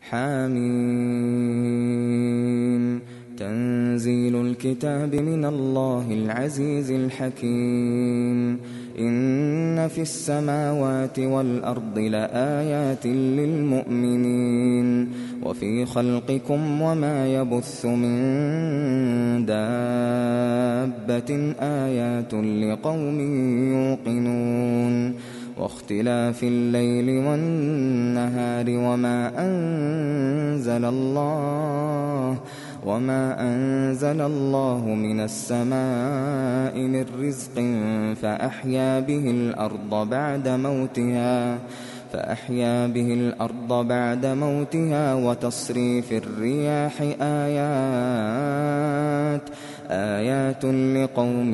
حاميم تنزيل الكتاب من الله العزيز الحكيم إن في السماوات والأرض لآيات للمؤمنين وفي خلقكم وما يبث من دابة آيات لقوم يوقنون واختلاف الليل والنهار وما أنزل الله من السماء من رزق فأحيا به الأرض بعد موتها وتصريف الرياح آيات لقوم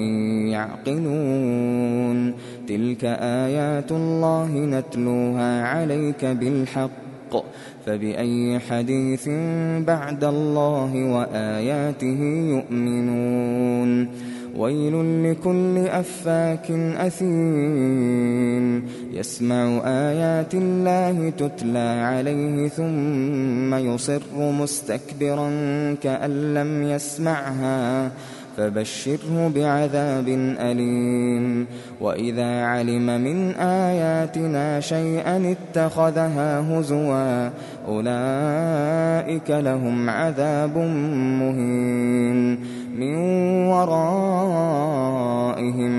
يعقلون تلك آيات الله نتلوها عليك بالحق فبأي حديث بعد الله وآياته يؤمنون ويل لكل أفاك أثيم يسمع آيات الله تتلى عليه ثم يصر مستكبرا كأن لم يسمعها فبشره بعذاب أليم وإذا علم من آياتنا شيئا اتخذها هزوا أولئك لهم عذاب مهين من ورائهم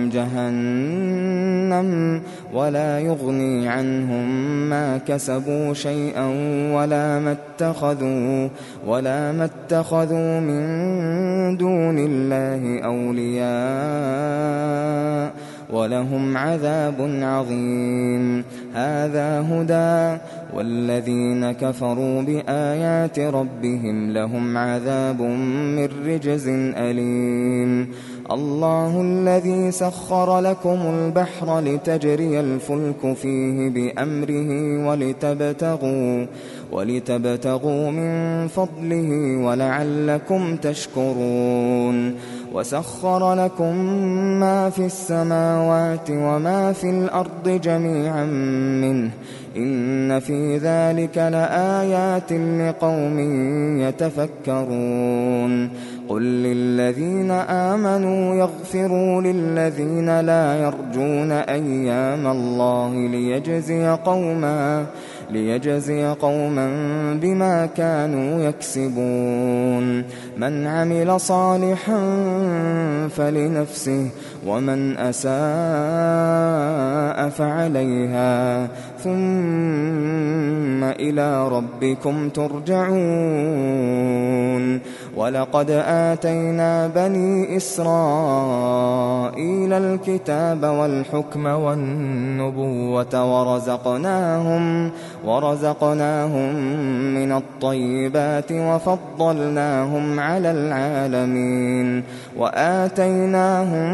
جهنم ولا يغني عنهم ما كسبوا شيئا ولا ما اتخذوا من دون الله أولياء ولهم عذاب عظيم هذا هدى والذين كفروا بآيات ربهم لهم عذاب من رجز أليم الله الذي سخر لكم البحر لتجري الفلك فيه بأمره ولتبتغوا من فضله ولعلكم تشكرون وسخر لكم ما في السماوات وما في الأرض جميعا منه إن في ذلك لآيات لقوم يتفكرون قل للذين آمنوا يغفروا للذين لا يرجون أيام الله ليجزي قوما بما كانوا يكسبون من عمل صالحا فلنفسه ومن أساء فعليها ثم إلى ربكم ترجعون ولقد آتينا بني إسرائيل الكتاب والحكم والنبوة ورزقناهم من الطيبات وفضلناهم على العالمين وآتيناهم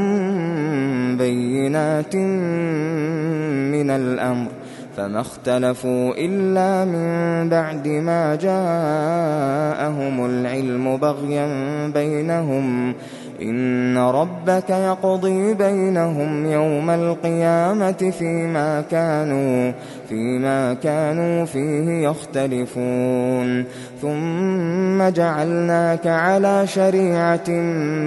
بينات من الأمر فما اختلفوا إلا من بعد ما جاءهم العلم بغيا بينهم إن ربك يقضي بينهم يوم القيامة فيما كانوا فيه يختلفون ثم جعلناك على شريعة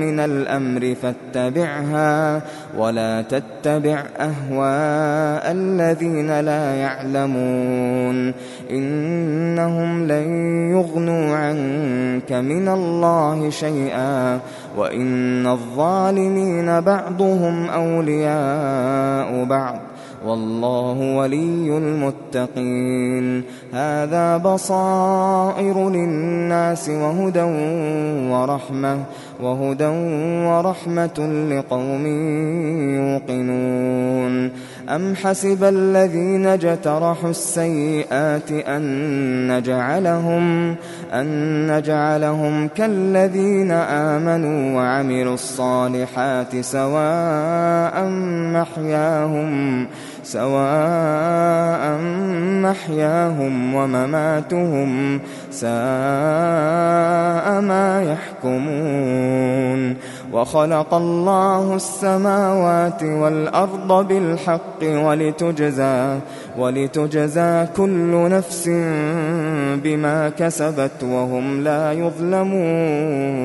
من الأمر فاتبعها ولا تتبع أهواء الذين لا يعلمون إنهم لن يغنوا عنك من الله شيئا وإن الظالمين بعضهم أولياء بعض والله ولي المتقين هذا بصائر للناس وهدى ورحمة لقوم يوقنون أم حسب الذين اجترحوا السيئات أن نجعلهم كالذين آمنوا وعملوا الصالحات سواء محياهم ومماتهم ساء ما يحكمون وخلق الله السماوات والأرض بالحق ولتجزى كل نفس بما كسبت وهم لا يظلمون.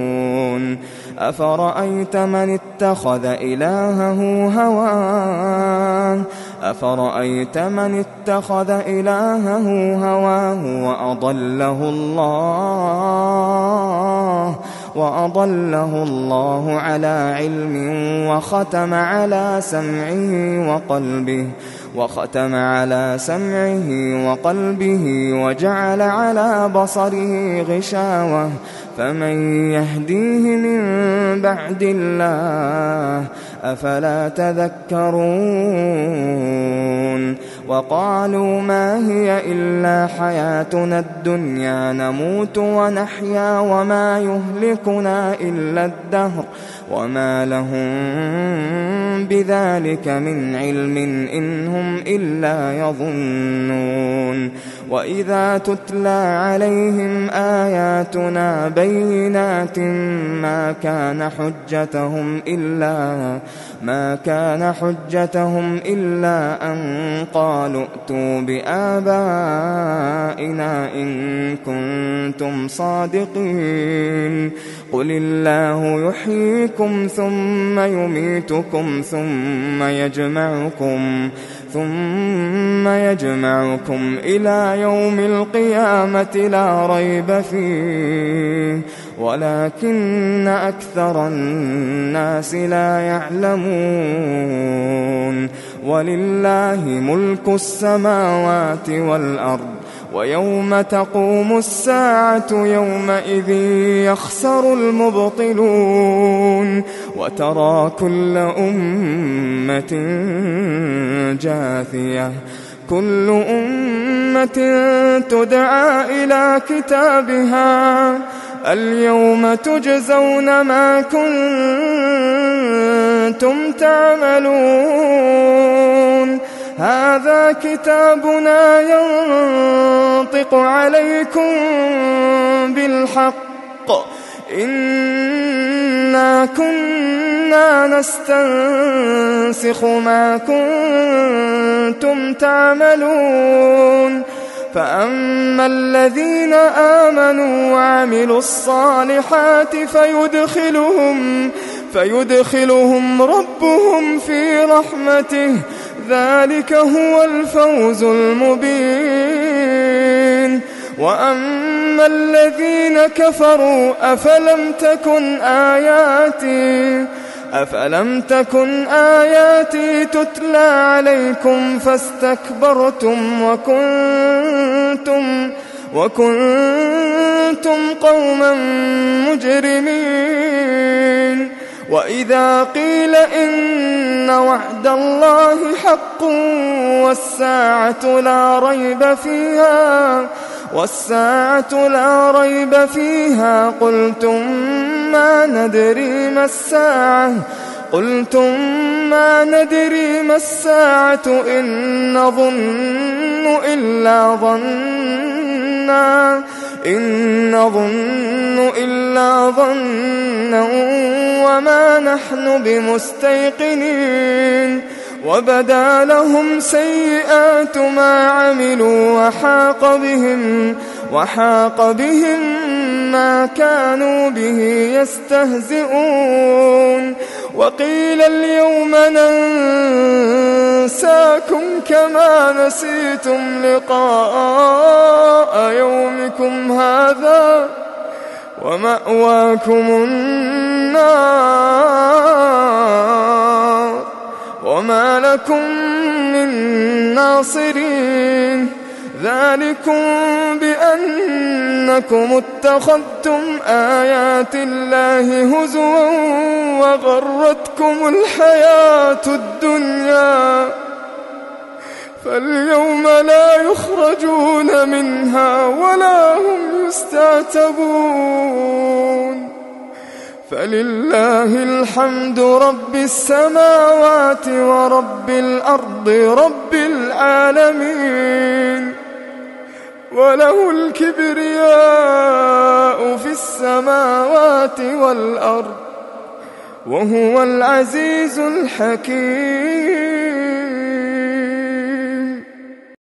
أفرأيت من اتخذ إلهه هواه وأضله الله على علم وختم على سمعه وقلبه وجعل على بصره غشاوة فمن يهديه من بعد الله أفلا تذكرون. وقالوا ما هي إلا حياتنا الدنيا نموت ونحيا وما يهلكنا إلا الدهر وما لهم بذلك من علم إن هم إلا يظنون. وإذا تتلى عليهم آياتنا بينات ما كان حجتهم إلا أن قالوا ائتوا بآبائنا إن كنتم صادقين. قل الله يحييكم ثم يميتكم ثم يجمعكم إلى يوم القيامة لا ريب فيه ولكن أكثر الناس لا يعلمون. ولله ملك السماوات والأرض ويوم تقوم الساعة يومئذ يخسر المبطلون. وترى كل أمة جاثية كل أمة تدعى إلى كتابها اليوم تجزون ما كنتم تعملون. هذا كتابنا ينطق عليكم بالحق إنا كنا نستنسخ ما كنتم تعملون. فأما الذين آمنوا وعملوا الصالحات فيدخلهم ربهم في رحمته ذلك هو الفوز المبين. وأما الذين كفروا أفلم تكن آياتي تتلى عليكم فاستكبرتم وكنتم قوما مجرمين. وإذا قيل إن وعد الله حق والساعة لا ريب فيها قلتم ما ندري ما الساعة إن نظن إلا ظنا وما نحن بمستيقنين. وبدا لهم سيئات ما عملوا وحاق بهم ما كانوا به يستهزئون. وقيل اليوم ننساكم كما نسيتم لقاء يومكم هذا ومأواكم النار وما لكم من ناصرين. ذلكم بأنكم اتخذتم آيات الله هزوا وغرتكم الحياة الدنيا فاليوم لا يخرجون منها ولا هم يستعتبون. فلله الحمد رب السماوات ورب الأرض رب العالمين وله الكبرياء في السماوات والأرض وهو العزيز الحكيم.